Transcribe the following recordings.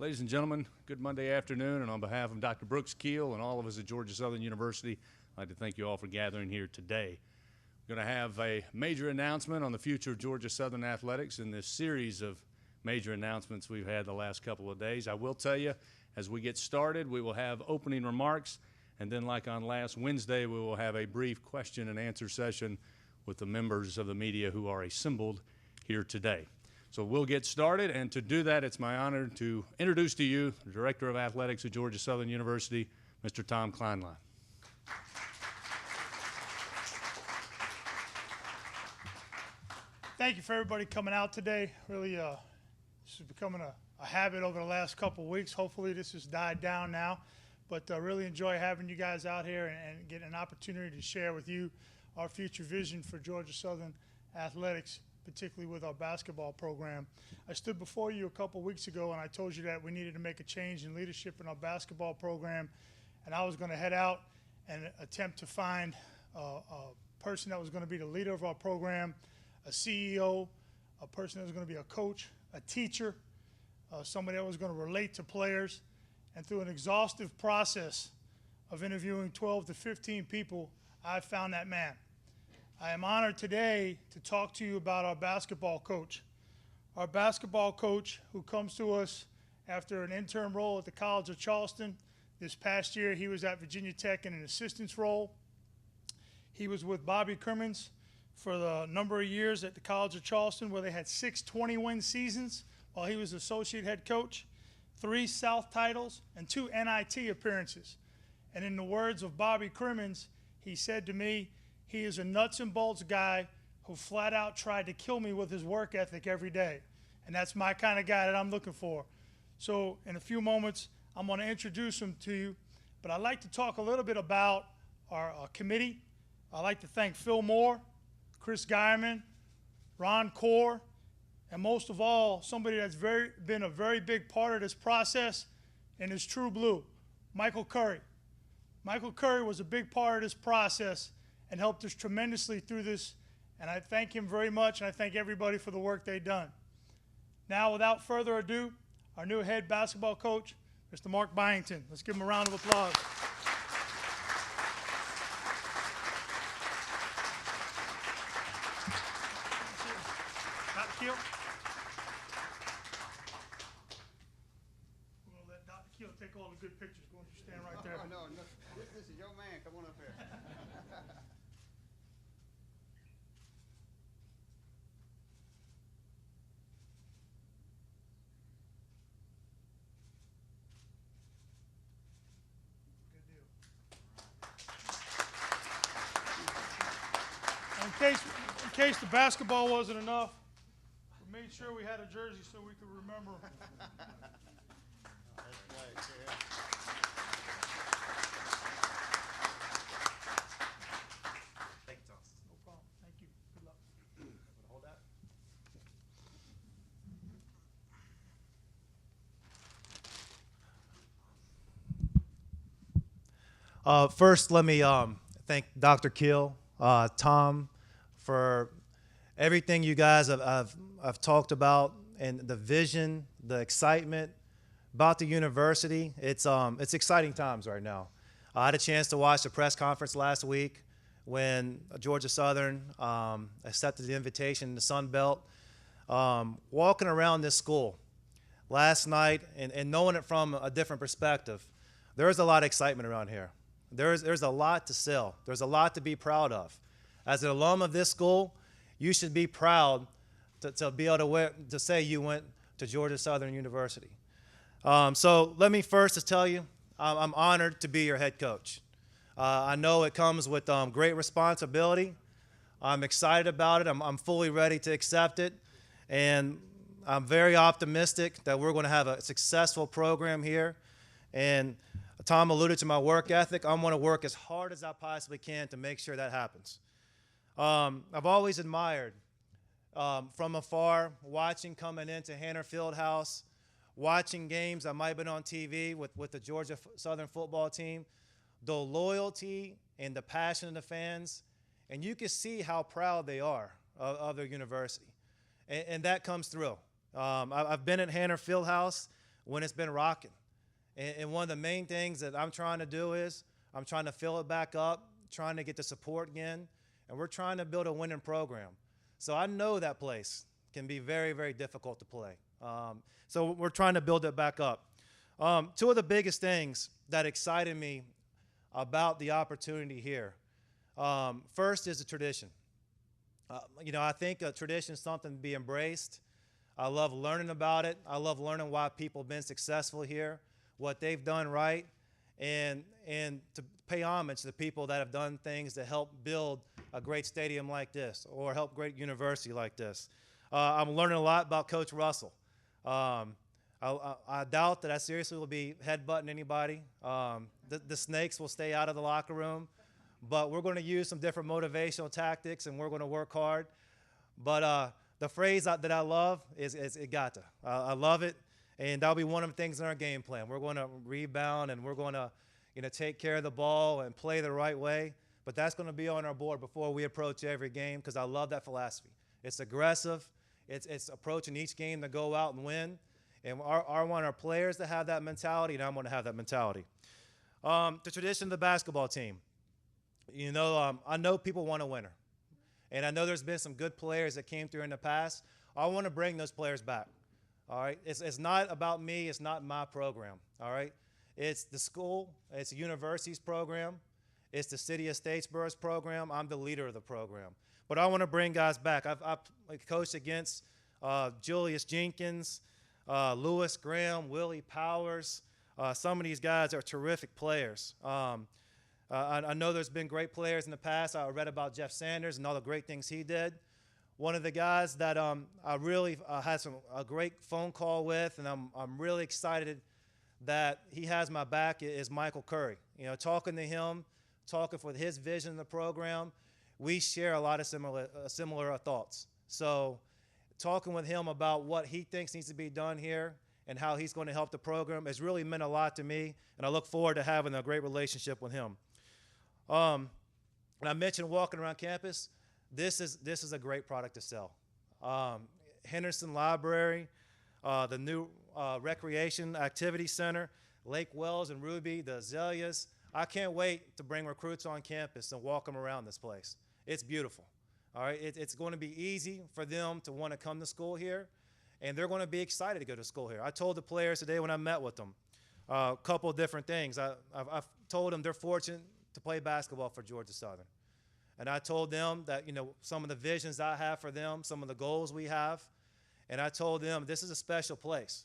Ladies and gentlemen, good Monday afternoon, and on behalf of Dr. Brooks Keel and all of us at Georgia Southern University, I'd like to thank you all for gathering here today. We're going to have a major announcement on the future of Georgia Southern athletics in this series of major announcements we've had the last couple of days. I will tell you, as we get started, we will have opening remarks, and then like on last Wednesday, we will have a brief question and answer session with the members of the media who are assembled here today. So we'll get started, and to do that, it's my honor to introduce to you the Director of Athletics at Georgia Southern University, Mr. Tom Kleinlein. Thank you for everybody coming out today. Really, this is becoming a habit over the last couple of weeks. Hopefully this has died down now, but really enjoy having you guys out here and getting an opportunity to share with you our future vision for Georgia Southern athletics, particularly with our basketball program. I stood before you a couple of weeks ago and I told you that we needed to make a change in leadership in our basketball program, and I was going to head out and attempt to find a person that was going to be the leader of our program, a CEO, a person that was going to be a coach, a teacher, somebody that was going to relate to players. And through an exhaustive process of interviewing 12 to 15 people, I found that man. I am honored today to talk to you about our basketball coach. Our basketball coach who comes to us after an interim role at the College of Charleston. This past year, he was at Virginia Tech in an assistance role. He was with Bobby Crimmins for the number of years at the College of Charleston, where they had 6 20-win seasons while he was associate head coach, 3 South titles, and 2 NIT appearances. And in the words of Bobby Crimmins, he said to me, he is a nuts and bolts guy who flat out tried to kill me with his work ethic every day. And that's my kind of guy that I'm looking for. So in a few moments, I'm going to introduce him to you. But I'd like to talk a little bit about our committee. I'd like to thank Phil Moore, Chris Geierman, Ron Core, and most of all, somebody that's been a very big part of this process and is true blue, Michael Curry. Michael Curry was a big part of this process and helped us tremendously through this, and I thank him very much, and I thank everybody for the work they've done. Now, without further ado, our new head basketball coach, Mr. Mark Byington. Let's give him a round of applause. Dr. Keel. We're going to let Dr. Keel take all the good pictures. Go ahead, you stand right there. No, this is your man. Come on up here. In case the basketball wasn't enough, we made sure we had a jersey so we could remember. That's right, yeah. Thank you, Tom. No problem. Thank you. Good luck. Hold that. First, let me thank Dr. Keel, Tom, for everything you guys have talked about and the vision, the excitement about the university. It's exciting times right now. I had a chance to watch the press conference last week when Georgia Southern accepted the invitation in the Sun Belt. Walking around this school last night and knowing it from a different perspective, there's a lot of excitement around here. There's a lot to sell. There's a lot to be proud of. As an alum of this school, you should be proud to be able to say you went to Georgia Southern University. So let me first just tell you, I'm honored to be your head coach. I know it comes with great responsibility. I'm excited about it. I'm fully ready to accept it. And I'm very optimistic that we're going to have a successful program here. And Tom alluded to my work ethic. I'm going to work as hard as I possibly can to make sure that happens. I've always admired from afar, watching coming into Hanner Fieldhouse, watching games that might have been on TV with the Georgia Southern football team, the loyalty and the passion of the fans, and you can see how proud they are of their university. And that comes through. I've been at Hanner Fieldhouse when it's been rocking. And one of the main things that I'm trying to do is I'm trying to fill it back up, trying to get the support again, and we're trying to build a winning program. So I know that place can be very, very difficult to play. So we're trying to build it back up. Two of the biggest things that excited me about the opportunity here, first is the tradition. I think a tradition is something to be embraced. I love learning about it. I love learning why people have been successful here, what they've done right, and to pay homage to the people that have done things to help build a great stadium like this or help great university like this. I'm learning a lot about Coach Russell. I doubt that I seriously will be headbutting anybody. The snakes will stay out of the locker room, but we're going to use some different motivational tactics, and we're going to work hard. But the phrase that I love is "it got to." I love it, and that'll be one of the things in our game plan. We're going to rebound, and we're going to take care of the ball and play the right way. But that's going to be on our board before we approach every game, because I love that philosophy. It's aggressive. It's approaching each game to go out and win. And I want our players to have that mentality, and I want to have that mentality. The tradition of the basketball team. I know people want a winner. And I know there's been some good players that came through in the past. I want to bring those players back. All right? It's not about me. It's not my program. All right? It's the school. It's the university's program. It's the city of Statesboro's program. I'm the leader of the program. But I want to bring guys back. I've coached against Julius Jenkins, Lewis Graham, Willie Powers. Some of these guys are terrific players. I know there's been great players in the past. I read about Jeff Sanders and all the great things he did. One of the guys that I really had a great phone call with, and I'm really excited that he has my back, is Michael Curry. Talking to him, talking for his vision of the program, we share a lot of similar thoughts. So talking with him about what he thinks needs to be done here and how he's going to help the program has really meant a lot to me, and I look forward to having a great relationship with him. And I mentioned walking around campus. This is a great product to sell. Henderson Library, the new Recreation Activity Center, Lake Wells and Ruby, the azaleas. I can't wait to bring recruits on campus and walk them around this place. It's beautiful. All right, it's going to be easy for them to want to come to school here, and they're going to be excited to go to school here. I told the players today when I met with them a couple of different things. I've told them they're fortunate to play basketball for Georgia Southern. And I told them that, some of the visions I have for them, some of the goals we have, and I told them this is a special place.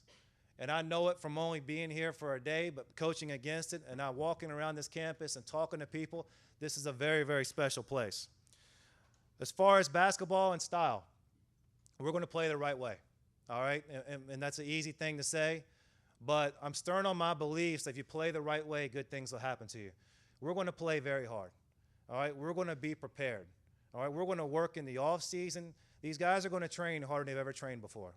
And I know it from only being here for a day, but coaching against it, and now walking around this campus and talking to people, this is a very, very special place. As far as basketball and style, we're going to play the right way, all right? And that's an easy thing to say, but I'm stern on my beliefs that if you play the right way, good things will happen to you. We're going to play very hard, all right? We're going to be prepared, all right? We're going to work in the off season. These guys are going to train harder than they've ever trained before,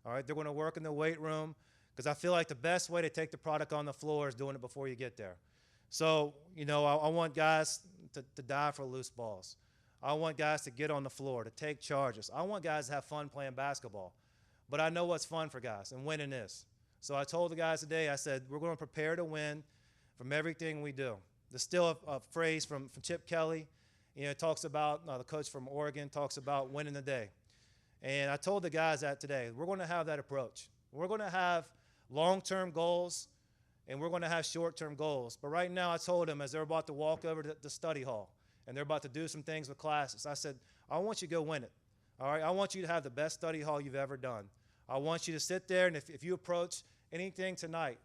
all right? They're going to work in the weight room, because I feel like the best way to take the product on the floor is doing it before you get there. So, I want guys to die for loose balls. I want guys to get on the floor, to take charges. I want guys to have fun playing basketball. But I know what's fun for guys, and winning is. So I told the guys today, I said, we're going to prepare to win from everything we do. There's still a phrase from Chip Kelly. It talks about, the coach from Oregon talks about winning the day. And I told the guys that today. We're going to have that approach. We're going to have long-term goals, and we're going to have short-term goals. But right now, I told them as they're about to walk over to the study hall, and they're about to do some things with classes, I said, I want you to go win it. All right? I want you to have the best study hall you've ever done. I want you to sit there, and if you approach anything tonight,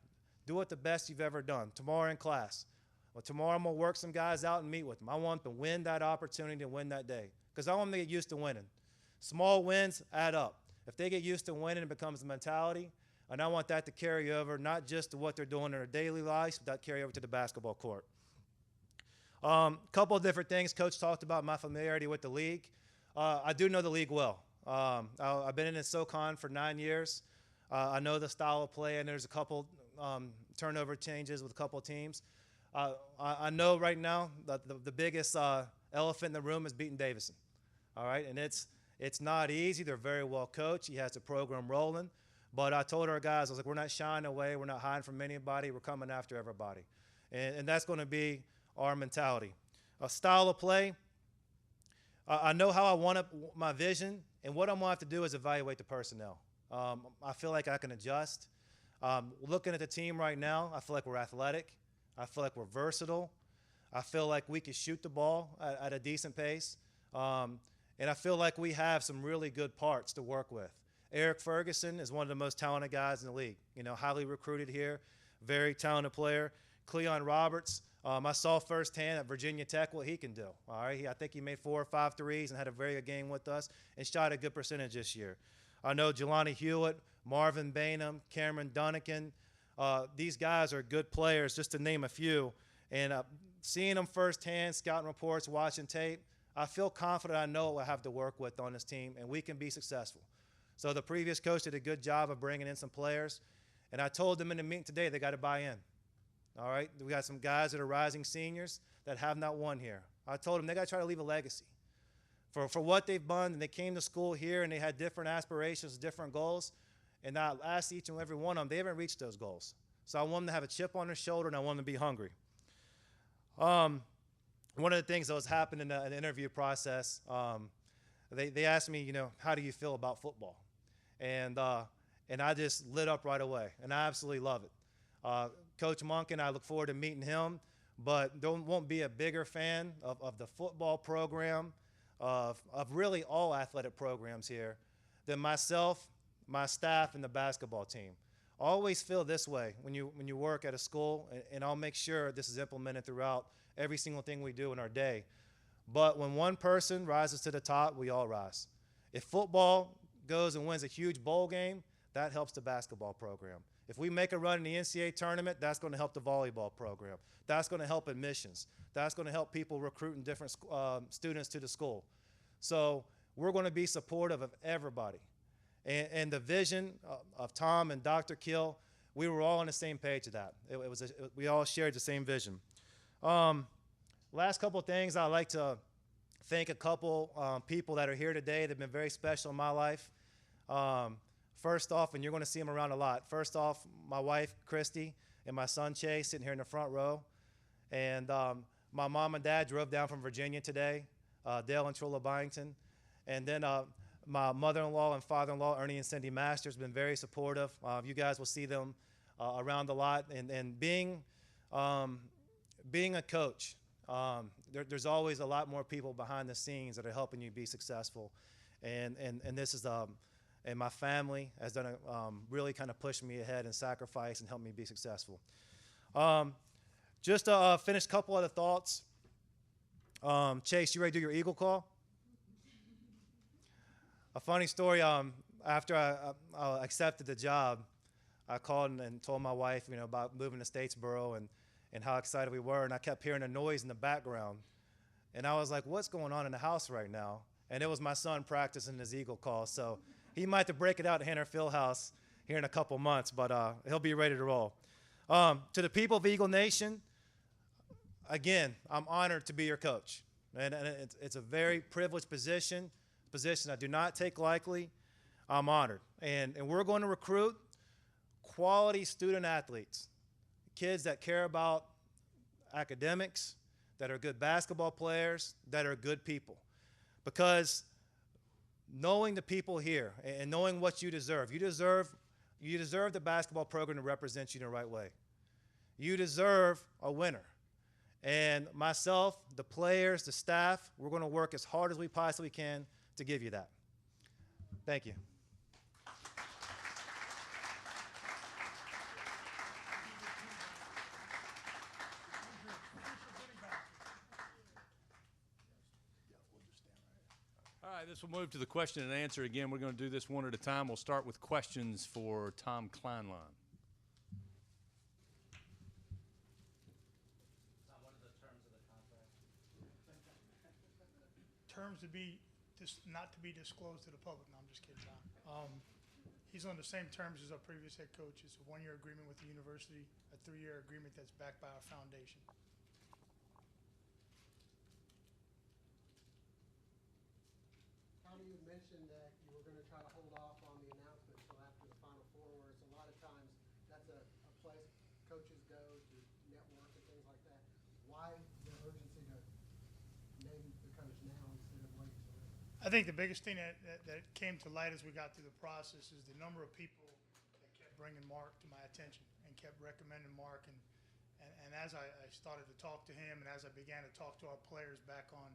do it the best you've ever done. Tomorrow in class. Well, tomorrow I'm going to work some guys out and meet with them. I want them to win that opportunity to win that day, because I want them to get used to winning. Small wins add up. If they get used to winning, it becomes a mentality, and I want that to carry over not just to what they're doing in their daily lives, but that carry over to the basketball court. Couple of different things. Coach talked about my familiarity with the league. I do know the league well. I've been in SoCon for 9 years. I know the style of play, and there's a couple turnover changes with a couple of teams. I know right now that the biggest elephant in the room is beating Davidson. All right, and it's not easy. They're very well coached. He has the program rolling. But I told our guys, I was like, we're not shying away. We're not hiding from anybody. We're coming after everybody. And that's going to be our mentality. A style of play, I know how I want my vision, and what I'm going to have to do is evaluate the personnel. I feel like I can adjust. Looking at the team right now, I feel like we're athletic. I feel like we're versatile. I feel like we can shoot the ball at a decent pace. And I feel like we have some really good parts to work with. Eric Ferguson is one of the most talented guys in the league. You know, highly recruited here, very talented player. Cleon Roberts, I saw firsthand at Virginia Tech what he can do. All right, I think he made 4 or 5 threes and had a very good game with us and shot a good percentage this year. I know Jelani Hewitt, Marvin Bainham, Cameron Dunnigan. These guys are good players, just to name a few. And seeing them firsthand, scouting reports, watching tape, I feel confident I know what I have to work with on this team, and we can be successful. So the previous coach did a good job of bringing in some players, and I told them in the meeting today they got to buy in. All right, we got some guys that are rising seniors that have not won here. I told them they got to try to leave a legacy for what they've done, and they came to school here and they had different aspirations, different goals, and I asked each and every one of them, they haven't reached those goals. So I want them to have a chip on their shoulder, and I want them to be hungry. One of the things that was happening in the interview process, they asked me, you know, how do you feel about football? And I just lit up right away, and I absolutely love it. Coach Monken, I look forward to meeting him, but there won't be a bigger fan of the football program, of really all athletic programs here, than myself, my staff, and the basketball team. Always feel this way when you work at a school, and I'll make sure this is implemented throughout every single thing we do in our day. But when one person rises to the top, we all rise. If football goes and wins a huge bowl game, that helps the basketball program. If we make a run in the NCAA tournament, that's going to help the volleyball program. That's going to help admissions. That's going to help people recruiting different students to the school. So we're going to be supportive of everybody. And the vision of Tom and Dr. Kill, we were all on the same page of that. We all shared the same vision. Last couple of things, I'd like to thank a couple people that are here today that have been very special in my life. First off, and you're going to see them around a lot. First off, my wife, Christy, and my son, Chase, sitting here in the front row. And my mom and dad drove down from Virginia today, Dale and Trilla Byington. And then my mother-in-law and father-in-law, Ernie and Cindy Masters, have been very supportive. You guys will see them around a lot. And being a coach, there's always a lot more people behind the scenes that are helping you be successful. And this is and my family has done really kind of pushed me ahead and sacrificed and helped me be successful. Just to finish a couple other thoughts. Chase, you ready to do your Eagle call? A funny story, after I accepted the job, I called and told my wife, you know, about moving to Statesboro and how excited we were, and I kept hearing a noise in the background. And I was like, what's going on in the house right now? And it was my son practicing his Eagle call. So he might have to break it out at Hanner Fieldhouse here in a couple months, but he'll be ready to roll. To the people of Eagle Nation, again, I'm honored to be your coach. And it's a very privileged position I do not take lightly. I'm honored. And we're going to recruit quality student athletes, kids that care about academics, that are good basketball players, that are good people. Because knowing the people here and knowing what you deserve the basketball program to represent you in the right way. You deserve a winner. And myself, the players, the staff, we're going to work as hard as we possibly can to give you that. Thank you. All right, this will move to the question and answer. Again, we're going to do this one at a time. We'll start with questions for Tom Kleinlein. What are the terms of the contract? Terms to be not to be disclosed to the public. No, I'm just kidding, Tom. He's on the same terms as our previous head coach. It's a 1-year agreement with the university, a 3-year agreement that's backed by our foundation. Tommy, you mentioned that you were going to try to hold off on the announcement until after the Final Four why the urgency to name the coach now instead of waiting till later? I think the biggest thing that came to light as we got through the process is the number of people that kept bringing Mark to my attention and kept recommending Mark. And as I started to talk to him and as I began to talk to our players back on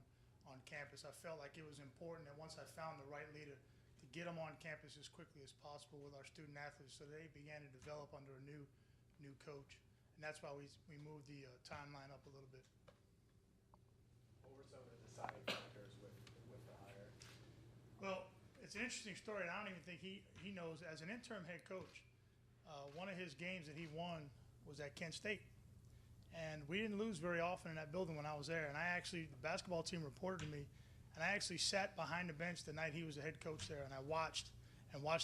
campus, I felt like it was important that once I found the right leader to get them on campus as quickly as possible with our student athletes so they began to develop under a new coach. And that's why we moved the timeline up a little bit. What were some of the deciding factors with the hire? Well, it's an interesting story, and I don't even think he knows. As an interim head coach, one of his games that he won was at Kent State. And we didn't lose very often in that building when I was there. And the basketball team reported to me, and I actually sat behind the bench the night he was the head coach there, and I watched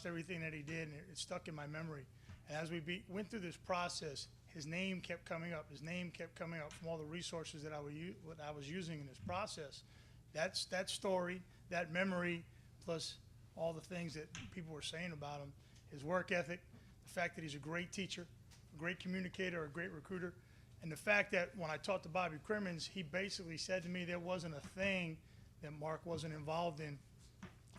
everything that he did, and it stuck in my memory. And as we went through this process, his name kept coming up. His name kept coming up from all the resources that I was using in this process. That story, that memory, plus all the things that people were saying about him, his work ethic, the fact that he's a great teacher, a great communicator, a great recruiter, and the fact that when I talked to Bobby Crimmins, he basically said to me there wasn't a thing that Mark wasn't involved in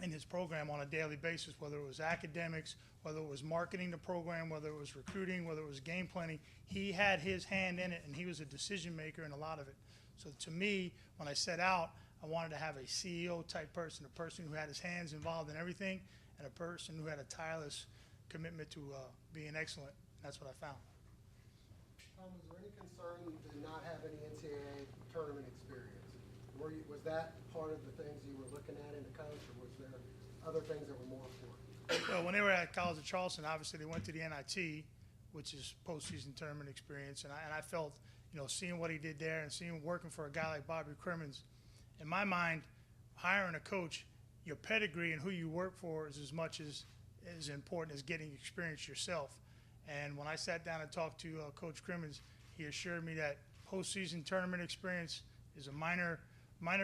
his program on a daily basis, whether it was academics, whether it was marketing the program, whether it was recruiting, whether it was game planning. He had his hand in it, and he was a decision maker in a lot of it. So to me, when I set out, I wanted to have a CEO type person, a person who had his hands involved in everything, and a person who had a tireless commitment to being excellent. That's what I found. Tom, was there any concern to not have any NCAA tournament experience? Was that part of the things you were looking at in a coach, or was there other things that were more important? Well, when they were at College of Charleston, obviously they went to the NIT, which is postseason tournament experience, and I felt, seeing what he did there and seeing working for a guy like Bobby Crimmins, in my mind, hiring a coach, your pedigree and who you work for is as much as important as getting experience yourself. And when I sat down and talked to Coach Crimmins, he assured me that postseason tournament experience is a minor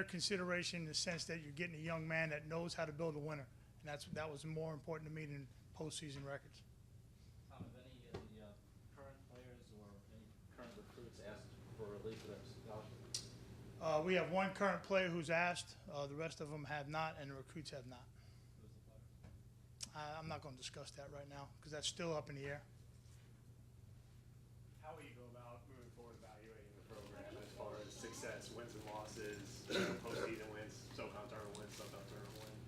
consideration in the sense that you're getting a young man that knows how to build a winner. And that was more important to me than postseason records. Tom, have any of the current players or any current recruits asked for relief of their scholarship? We have one current player who's asked. The rest of them have not, and the recruits have not. Who's the player? I'm not going to discuss that right now because that's still up in the air. How will you go about moving forward evaluating the program as far as success, wins and losses, postseason wins, SoCon tournament wins, SoCon tournament wins?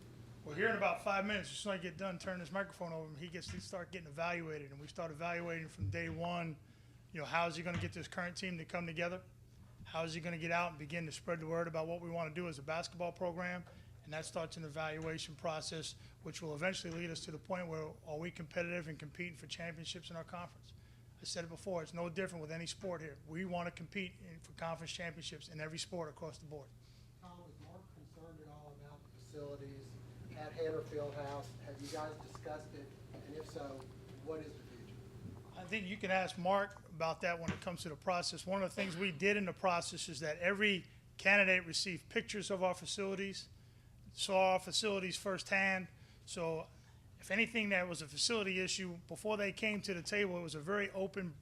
Well, here in about 5 minutes, as soon as I get done turning this microphone over, he gets to start getting evaluated, and we start evaluating from day one. How is he going to get this current team to come together? How is he going to get out and begin to spread the word about what we want to do as a basketball program? And that starts an evaluation process, which will eventually lead us to the point where are we competitive and competing for championships in our conference? I said it before, it's no different with any sport here. We want to compete for conference championships in every sport across the board. Tom, was Mark concerned at all about the facilities at Hanner Fieldhouse? Have you guys discussed it? And if so, what is the future? I think you can ask Mark about that when it comes to the process. One of the things we did in the process is that every candidate received pictures of our facilities, saw our facilities firsthand. So if anything that was a facility issue, before they came to the table, it was a very open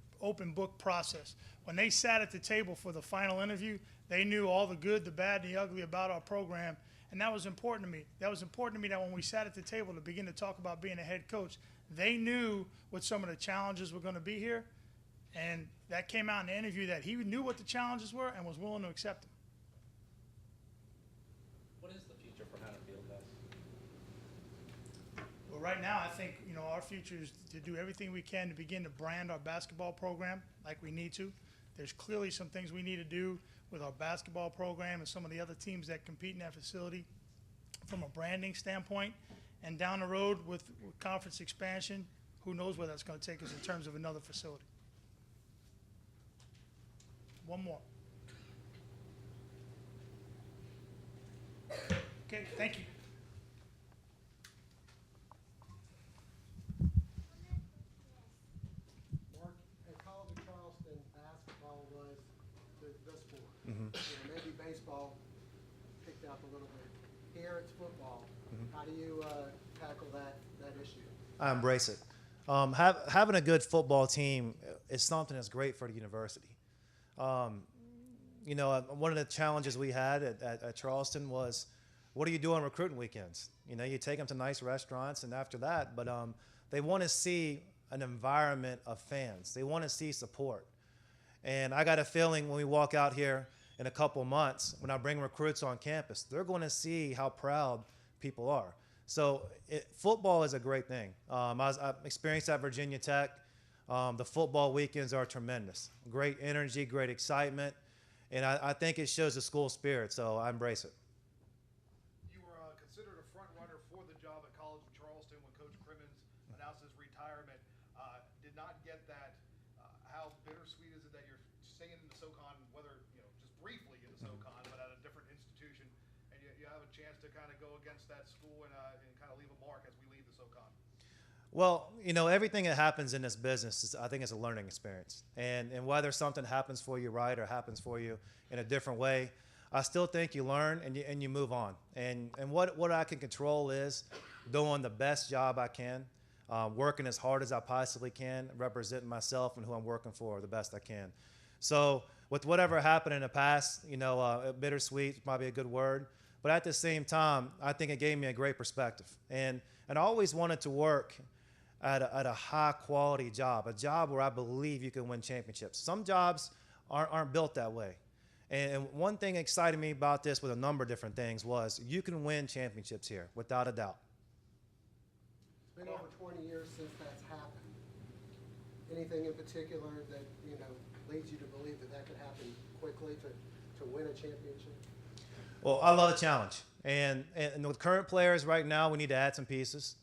book process. When they sat at the table for the final interview, they knew all the good, the bad, and the ugly about our program, and that was important to me. That was important to me that when we sat at the table to begin to talk about being a head coach, they knew what some of the challenges were going to be here, and that came out in the interview that he knew what the challenges were and was willing to accept them. What is the future for Hanna Fieldhouse? Well, right now, I think, our future is to do everything we can to begin to brand our basketball program like we need to. There's clearly some things we need to do with our basketball program and some of the other teams that compete in that facility from a branding standpoint. And down the road with conference expansion, who knows where that's going to take us in terms of another facility. One more. Okay, thank you. Mark, at College of Charleston, basketball was the sport. Maybe baseball picked up a little bit. Here it's football. How do you tackle that issue? I embrace it. Having a good football team is something that's great for the university. one of the challenges we had at Charleston was, what do you do on recruiting weekends? You take them to nice restaurants, and after that, but they want to see an environment of fans. They want to see support. And I got a feeling when we walk out here in a couple months, when I bring recruits on campus, they're going to see how proud people are. So football is a great thing. I experienced at Virginia Tech. The football weekends are tremendous. Great energy, great excitement, and I think it shows the school spirit, so I embrace it. You were considered a front runner for the job at College of Charleston when Coach Crimmins announced his retirement. Did not get that. How bittersweet is it that you're staying in the SoCon, whether just briefly in the SoCon, but at a different institution, and you have a chance to kind of go against that school and kind of leave a mark as we leave the SoCon? Well, everything that happens in this business I think it's a learning experience. And whether something happens for you right or happens for you in a different way, I still think you learn and you move on. And what I can control is doing the best job I can, working as hard as I possibly can, representing myself and who I'm working for the best I can. So with whatever happened in the past, bittersweet is probably a good word. But at the same time, I think it gave me a great perspective. And I always wanted to work at a high-quality job, a job where I believe you can win championships. Some jobs aren't built that way. And one thing excited me about this with a number of different things was you can win championships here, without a doubt. It's been over 20 years since that's happened. Anything in particular that, leads you to believe that could happen quickly to win a championship? Well, I love the challenge. And with current players right now, we need to add some pieces.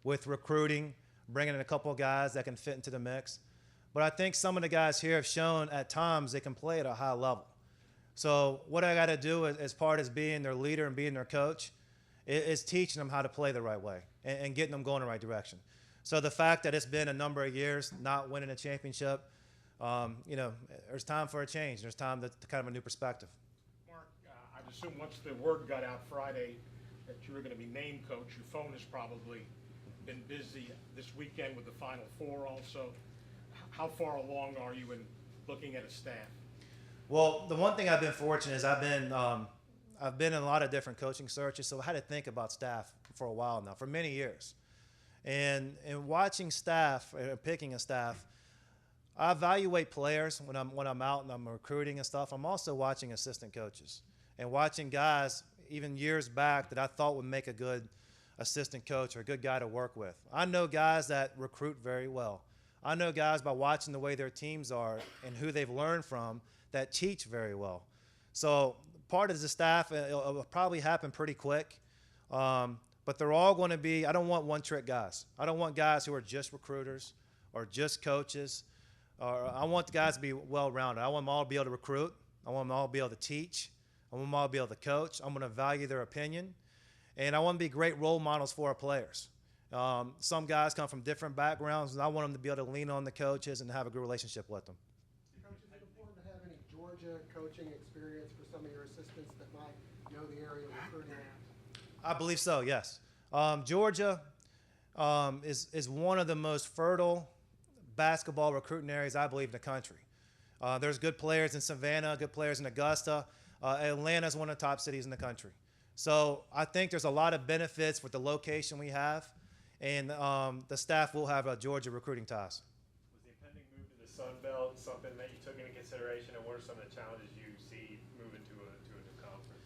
With recruiting, bringing in a couple of guys that can fit into the mix. But I think some of the guys here have shown at times they can play at a high level. So what I got to do as part of being their leader and being their coach is teaching them how to play the right way and getting them going the right direction. So the fact that it's been a number of years not winning a championship, there's time for a change. There's time to kind of a new perspective. Mark, I'd assume once the word got out Friday that you were going to be named coach, your phone has probably been busy this weekend with the Final Four also. How far along are you in looking at a staff? Well, the one thing I've been fortunate is I've been in a lot of different coaching searches, so I had to think about staff for a while now, for many years. And watching staff, picking a staff, I evaluate players when I'm out and I'm recruiting and stuff. I'm also watching assistant coaches and watching guys even years back that I thought would make a good assistant coach or a good guy to work with. I know guys that recruit very well. I know guys by watching the way their teams are and who they've learned from that teach very well. So part of the staff, it'll probably happen pretty quick, but they're all going to be, I don't want one-trick guys. I don't want guys who are just recruiters or just coaches. I want the guys to be well-rounded. I want them all to be able to recruit. I want them all to be able to teach. I want them all to be able to coach. I'm going to value their opinion. And I want to be great role models for our players. Some guys come from different backgrounds, and I want them to be able to lean on the coaches and have a good relationship with them. Coach, is it important to have any Georgia coaching experience for some of your assistants that might know the area of recruiting? I believe so, yes. Georgia is one of the most fertile basketball recruiting areas, I believe, in the country. There's good players in Savannah, good players in Augusta. Atlanta is one of the top cities in the country. So I think there's a lot of benefits with the location we have, and the staff will have Georgia recruiting ties. Was the impending move to the Sun Belt something that you took into consideration, and what are some of the challenges you see moving to a new conference?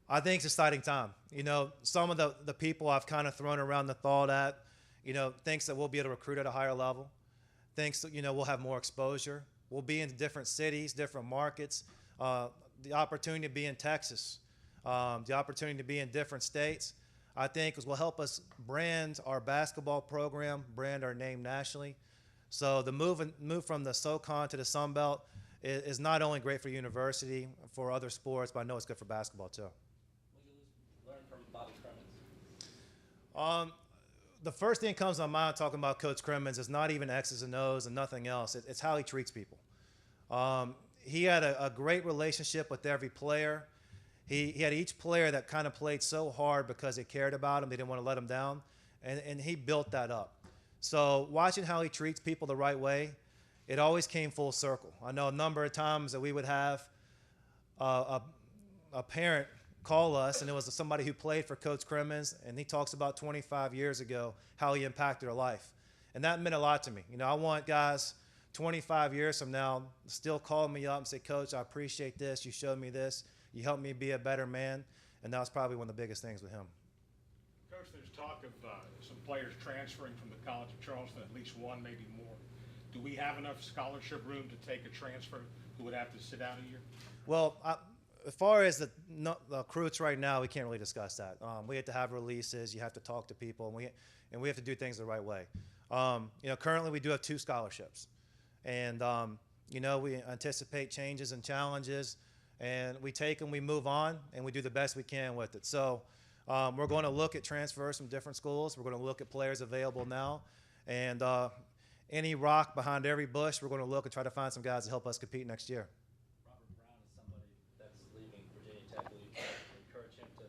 I think it's an exciting time. Some of the people I've kind of thrown around the thought at, thinks that we'll be able to recruit at a higher level, thinks that, we'll have more exposure. We'll be in different cities, different markets, the opportunity to be in Texas, the opportunity to be in different states, I think will help us brand our basketball program, brand our name nationally. So the move from the SoCon to the Sun Belt is not only great for university, for other sports, but I know it's good for basketball too. What did you learn from Bobby Crimmins? The first thing that comes to my mind talking about Coach Crimmins is not even X's and O's and nothing else. It's how he treats people. He had a great relationship with every player. He had each player that kind of played so hard because they cared about him. They didn't want to let him down. And he built that up. So watching how he treats people the right way, it always came full circle. I know a number of times that we would have a parent call us, and it was somebody who played for Coach Crimmins, and he talks about 25 years ago how he impacted her life. And that meant a lot to me. You know, I want guys 25 years from now still call me up and say, Coach, I appreciate this. You showed me this. You helped me be a better man. And that was probably one of the biggest things with him. Coach, there's talk of some players transferring from the College of Charleston, at least one, maybe more. Do we have enough scholarship room to take a transfer who would have to sit out a year? Well, as far as the recruits right now, we can't really discuss that. We have to have releases. You have to talk to people, and we have to do things the right way. You know, currently we do have 2 scholarships, and you know, we anticipate changes and challenges, and we take them, we move on, and we do the best we can with it. So we're going to look at transfers from different schools. We're going to look at players available now, and any rock behind every bush, we're going to look and try to find some guys to help us compete next year. Robert Brown is somebody that's leaving Virginia Tech. Will you encourage him to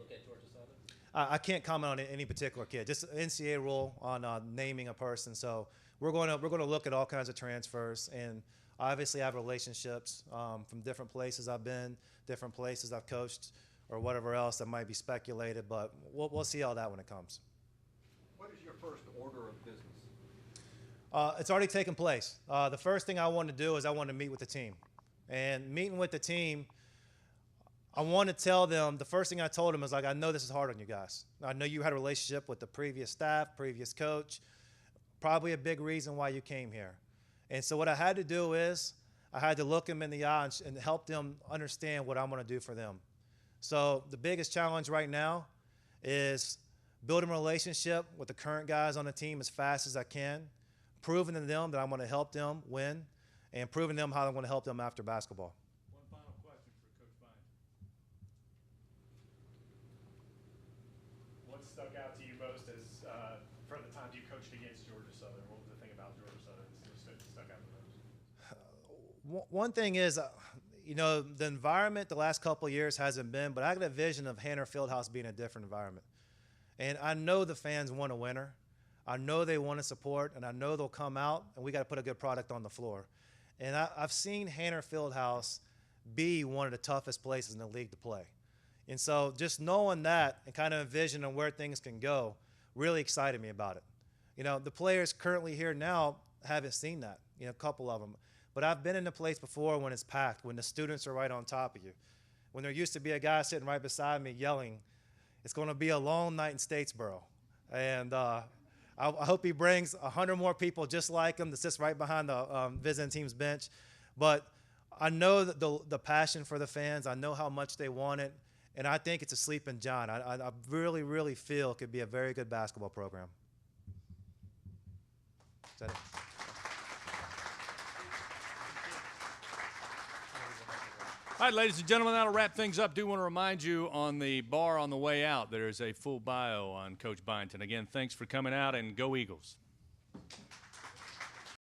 look at Georgia Southern? I can't comment on any particular kid. Just NCAA rule on naming a person. So we're going to look at all kinds of transfers, and obviously I have relationships from different places I've been, different places I've coached, or whatever else that might be speculated. But we'll see all that when it comes. What is your first order of business? It's already taken place. The first thing I want to do is I want to meet with the team. And meeting with the team, I want to tell them, the first thing I told them is, like, I know this is hard on you guys. I know you had a relationship with the previous staff, previous coach, probably a big reason why you came here. And so what I had to do is I had to look them in the eye and help them understand what I'm going to do for them. So the biggest challenge right now is building a relationship with the current guys on the team as fast as I can, proving to them that I'm going to help them win, and proving to them how I'm going to help them after basketball. One final question for Coach Byington. What stuck out to you most as from the times you coached against Georgia Southern? What was the thing about Georgia Southern that stuck out the most? One thing is, you know, the environment the last couple of years hasn't been, but I got a vision of Hanner Fieldhouse being a different environment. And I know the fans want a winner. I know they want to support, and I know they'll come out, and we got to put a good product on the floor. And I've seen Hanner Fieldhouse be one of the toughest places in the league to play. And so just knowing that and kind of envisioning where things can go really excited me about it. You know, the players currently here now haven't seen that, you know, a couple of them. But I've been in a place before when it's packed, when the students are right on top of you, when there used to be a guy sitting right beside me yelling, it's going to be a long night in Statesboro. And I hope he brings 100 more people just like him that sits right behind the visiting team's bench. But I know that the passion for the fans. I know how much they want it. And I think it's a sleeping giant. I really, really feel it could be a very good basketball program. Is that it? All right, ladies and gentlemen, that'll wrap things up. Do want to remind you on the bar on the way out, there is a full bio on Coach Byington. Again, thanks for coming out, and go Eagles.